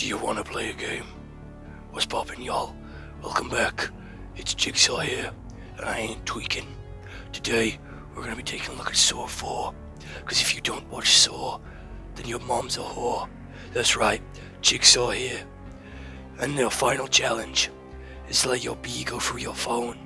Do you want to play a game? What's poppin', y'all? Welcome back. It's Jigsaw here, and I ain't tweaking. Today, we're gonna be taking a look at Saw 4. Because if you don't watch Saw, then your mom's a whore. That's right, Jigsaw here. And the final challenge is to let your bee go through your phone.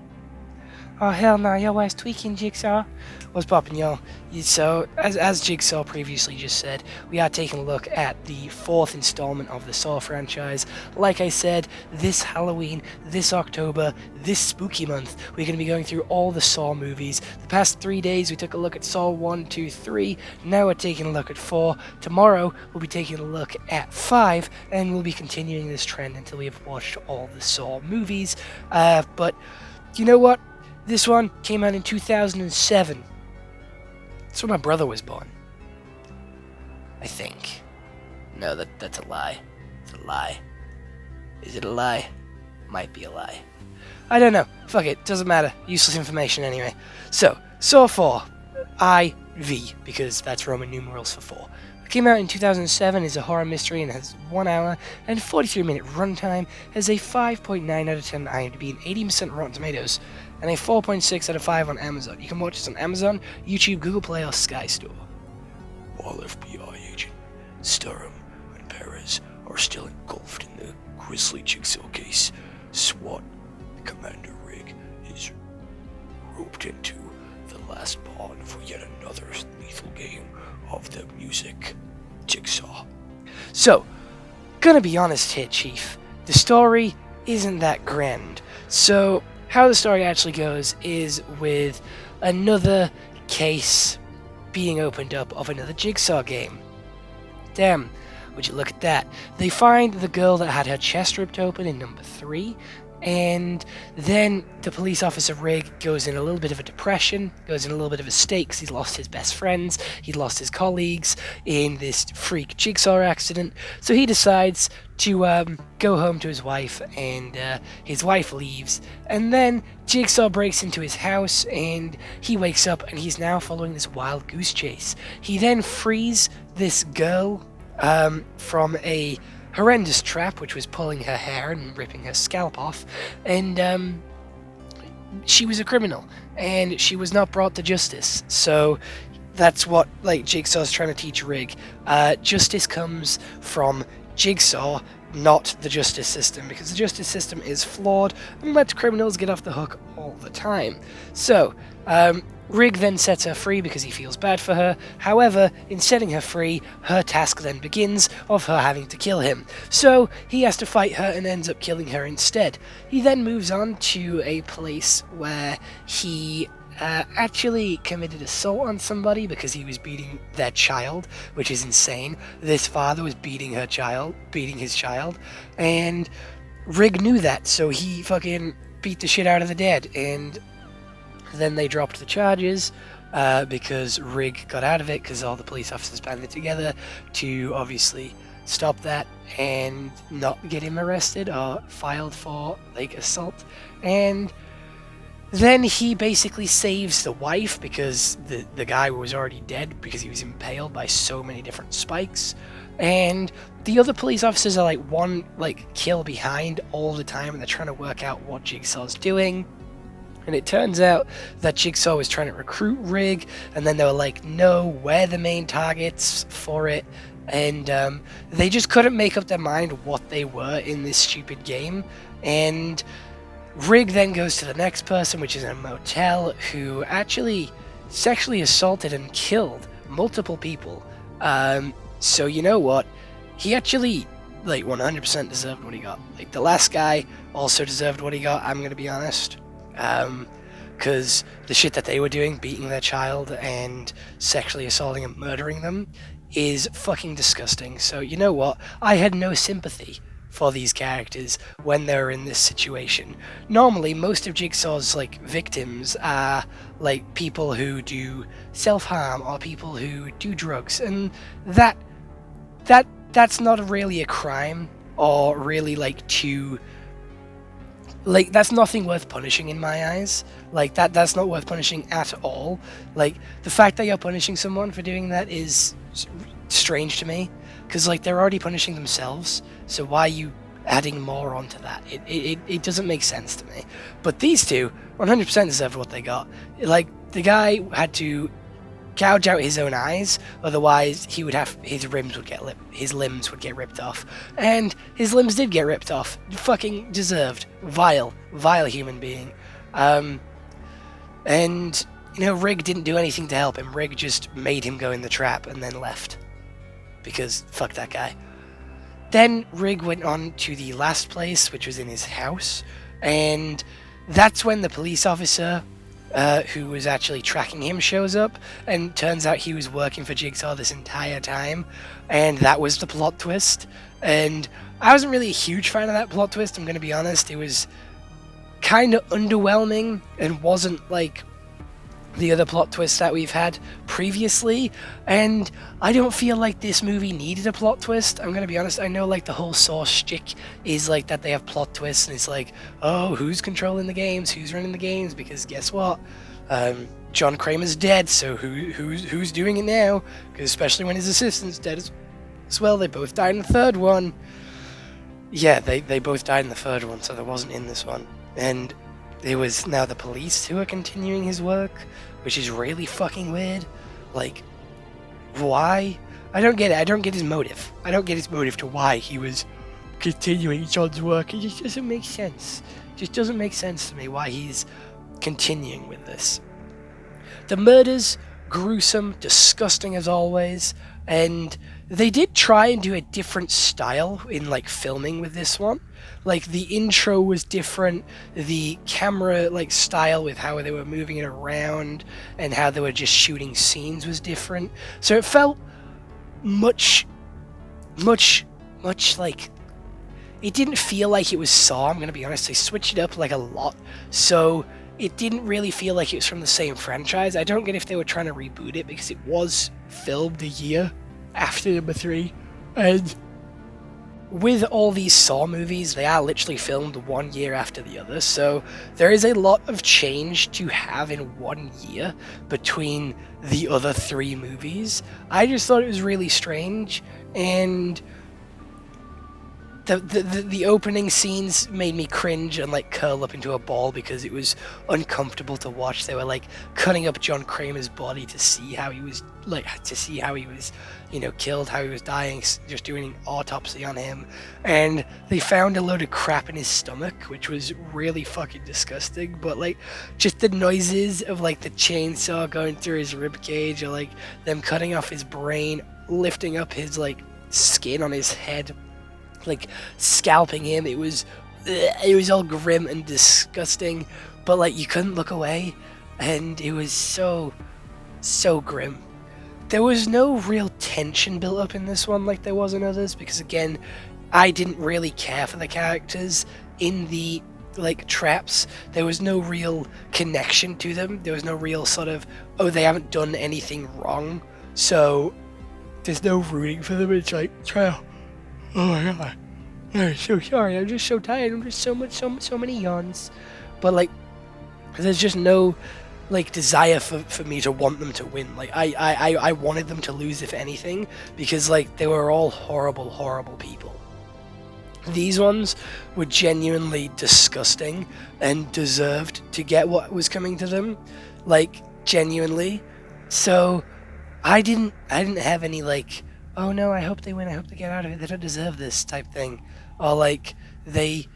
Oh hell no, your ass tweaking, Jigsaw. What's poppin', y'all? So, as Jigsaw previously just said, we are taking a look at the 4th installment of the Saw franchise. Like I said, this Halloween, this October, this spooky month, we're going to be going through all the Saw movies. The past 3 days we took a look at Saw 1, 2, 3, now we're taking a look at 4. Tomorrow we'll be taking a look at 5, and we'll be continuing this trend until we have watched all the Saw movies. But, you know what? This one came out in 2007. That's when my brother was born. I think. No, that's a lie. It's a lie. Is it a lie? Might be a lie. I don't know. Fuck it. Doesn't matter. Useless information anyway. So, Saw 4. IV, because that's Roman numerals for 4. It came out in 2007, is a horror mystery and has 1 hour and 43-minute runtime, has a 5.9 out of 10 on IMDb and 80% Rotten Tomatoes, and a 4.6 out of 5 on Amazon. You can watch this on Amazon, YouTube, Google Play, or Sky Store. While FBI agent Sturm and Perez are still engulfed in the grisly Jigsaw case, SWAT Commander Rig is roped into the last pawn for yet another lethal game of the music Jigsaw. So, gonna be honest here, Chief. The story isn't that grand. So, how the story actually goes is with another case being opened up of another Jigsaw game. Damn, would you look at that. They find the girl that had her chest ripped open in number 3, and then the police officer Rig goes in a little bit of a depression, goes in a little bit of a state because he's lost his best friends, he's lost his colleagues in this freak Jigsaw accident, so he decides to go home to his wife, and his wife leaves, and then Jigsaw breaks into his house, and he wakes up, and he's now following this wild goose chase. He then frees this girl from a horrendous trap, which was pulling her hair and ripping her scalp off, and she was a criminal, and she was not brought to justice. So that's what Jigsaw's trying to teach Rig. Justice comes from Jigsaw, not the justice system, because the justice system is flawed and lets criminals get off the hook all the time. So Rig then sets her free because he feels bad for her. However, in setting her free, her task then begins of her having to kill him. So he has to fight her and ends up killing her instead. He then moves on to a place where he actually committed assault on somebody because he was beating their child, which is insane. This father was beating his child, and Rig knew that, so he fucking beat the shit out of the dad, and then they dropped the charges because Rig got out of it because all the police officers banded together to obviously stop that and not get him arrested or filed for assault. And then he basically saves the wife because the guy was already dead because he was impaled by so many different spikes. And the other police officers are one kill behind all the time, and they're trying to work out what Jigsaw's doing. And it turns out that Jigsaw was trying to recruit Rig, and then they were like, no, we're the main targets for it. And they just couldn't make up their mind what they were in this stupid game. And Rig then goes to the next person, which is in a motel, who actually sexually assaulted and killed multiple people. So you know what? He actually 100% deserved what he got. The last guy also deserved what he got, I'm gonna be honest. Because the shit that they were doing, beating their child and sexually assaulting and murdering them, is fucking disgusting. So you know what? I had no sympathy for these characters when they were in this situation. Normally, most of Jigsaw's victims are people who do self-harm or people who do drugs, and that's not really a crime or really that's nothing worth punishing in my eyes. That's not worth punishing at all. The fact that you're punishing someone for doing that is strange to me. because like they're already punishing themselves, so why are you adding more onto that? It doesn't make sense to me. But these two 100% deserved what they got. Like, the guy had to gouge out his own eyes, otherwise he would have his limbs would get ripped off, and his limbs did get ripped off. Fucking deserved. Vile human being. And Rig didn't do anything to help him. Rig just made him go in the trap and then left, because fuck that guy. Then Rig went on to the last place, which was in his house, and that's when the police officer who was actually tracking him shows up, and turns out he was working for Jigsaw this entire time, and that was the plot twist. And I wasn't really a huge fan of that plot twist, I'm going to be honest. It was kind of underwhelming and wasn't like the other plot twists that we've had previously, and I don't feel like this movie needed a plot twist. I'm gonna be honest, I know like the whole Saw shtick is like that they have plot twists, and it's like, oh, who's controlling the games, who's running the games, because guess what, John Kramer's dead, so who's doing it now, because especially when his assistant's dead as well. They both died in the third one. Yeah, they both died in the third one, so there wasn't in this one, and it was now the police who are continuing his work, which is really fucking weird. Like, why? I don't get it. I don't get his motive. I don't get his motive to why he was continuing John's work. It just doesn't make sense. It just doesn't make sense to me why he's continuing with this. The murders, gruesome, disgusting as always, and they did try and do a different style in like filming with this one. Like, the intro was different, the camera like style with how they were moving it around and how they were just shooting scenes was different. So it felt much like, it didn't feel like it was Saw, I'm gonna be honest. They switched it up like a lot, so it didn't really feel like it was from the same franchise. I don't get if they were trying to reboot it, because it was filmed a year after number 3, and with all these Saw movies, they are literally filmed 1 year after the other, so there is a lot of change to have in 1 year between the other 3 movies. I just thought it was really strange, and the opening scenes made me cringe and like curl up into a ball because it was uncomfortable to watch. They were like cutting up John Kramer's body to see how he was killed, how he was dying, just doing an autopsy on him, and they found a load of crap in his stomach, which was really fucking disgusting. But like, just the noises of like the chainsaw going through his rib cage, or like them cutting off his brain, lifting up his like skin on his head, like scalping him, it was all grim and disgusting, but like you couldn't look away, and it was so grim. There was no real tension built up in this one like there was in others, because again, I didn't really care for the characters in the like traps. There was no real connection to them. There was no real sort of, oh, they haven't done anything wrong, so there's no rooting for them. It's like, oh my god, I'm so sorry, I'm just so tired, I'm just so many yawns. But like, there's just no like desire for me to want them to win. Like, I wanted them to lose, if anything, because like they were all horrible people. These ones were genuinely disgusting and deserved to get what was coming to them, like genuinely. So I didn't have any like, oh no, I hope they win, I hope they get out of it, they don't deserve this type thing, or like they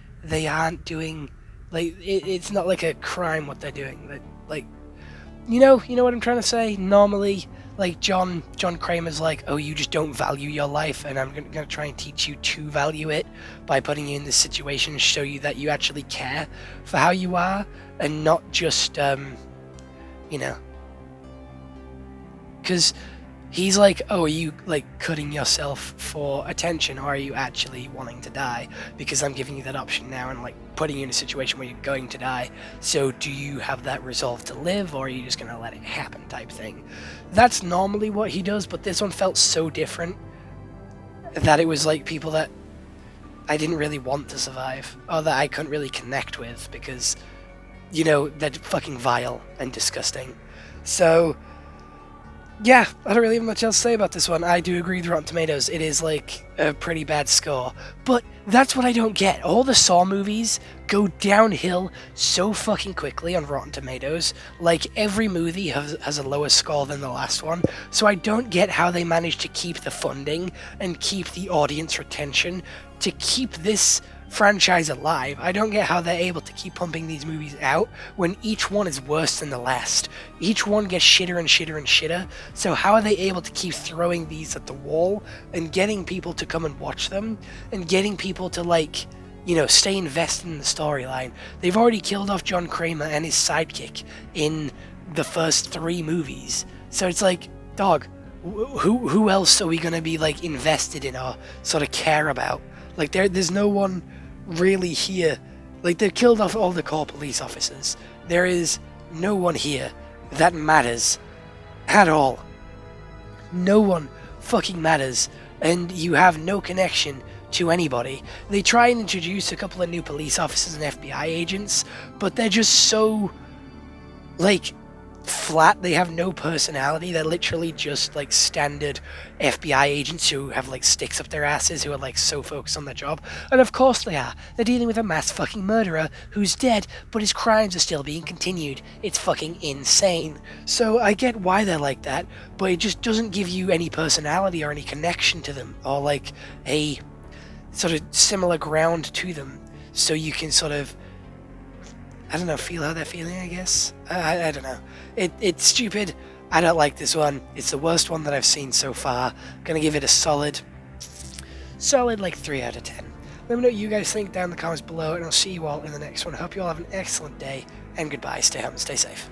aren't doing, like, it's not like a crime what they're doing. Like, you know what I'm trying to say? Normally, like John Kramer's like, oh, you just don't value your life, and I'm gonna try and teach you to value it by putting you in this situation, show you that you actually care for how you are, and not just because he's like, oh, are you like cutting yourself for attention, or are you actually wanting to die? Because I'm giving you that option now and like putting you in a situation where you're going to die. So do you have that resolve to live, or are you just going to let it happen type thing? That's normally what he does, but this one felt so different that it was like people that I didn't really want to survive, or that I couldn't really connect with, because, they're fucking vile and disgusting. So yeah, I don't really have much else to say about this one. I do agree with Rotten Tomatoes. It is like a pretty bad score. But that's what I don't get. All the Saw movies go downhill so fucking quickly on Rotten Tomatoes. Like, every movie has a lower score than the last one. So I don't get how they managed to keep the funding and keep the audience retention to keep this franchise alive. I don't get how they're able to keep pumping these movies out when each one is worse than the last. Each one gets shitter and shitter and shitter. So how are they able to keep throwing these at the wall and getting people to come and watch them and getting people to, like, you know, stay invested in the storyline? They've already killed off John Kramer and his sidekick in the first 3 movies. So it's like, dog, who else are we gonna be, like, invested in or sort of care about? Like, there's no one really here. Like, they've killed off all the core police officers. There is no one here that matters at all. No one fucking matters, and you have no connection to anybody. They try and introduce a couple of new police officers and FBI agents, but they're just so, like, flat. They have no personality. They're literally just like standard FBI agents who have like sticks up their asses, who are like so focused on their job. And of course they are. They're dealing with a mass fucking murderer who's dead, but his crimes are still being continued. It's fucking insane. So I get why they're like that, but it just doesn't give you any personality or any connection to them, or like a sort of similar ground to them, so you can sort of, I don't know, feel how they're feeling, I guess. I don't know. It's stupid. I don't like this one. It's the worst one that I've seen so far. Gonna give it a solid like 3 out of 10. Let me know what you guys think down in the comments below, and I'll see you all in the next one. Hope you all have an excellent day, and goodbye. Stay home and stay safe.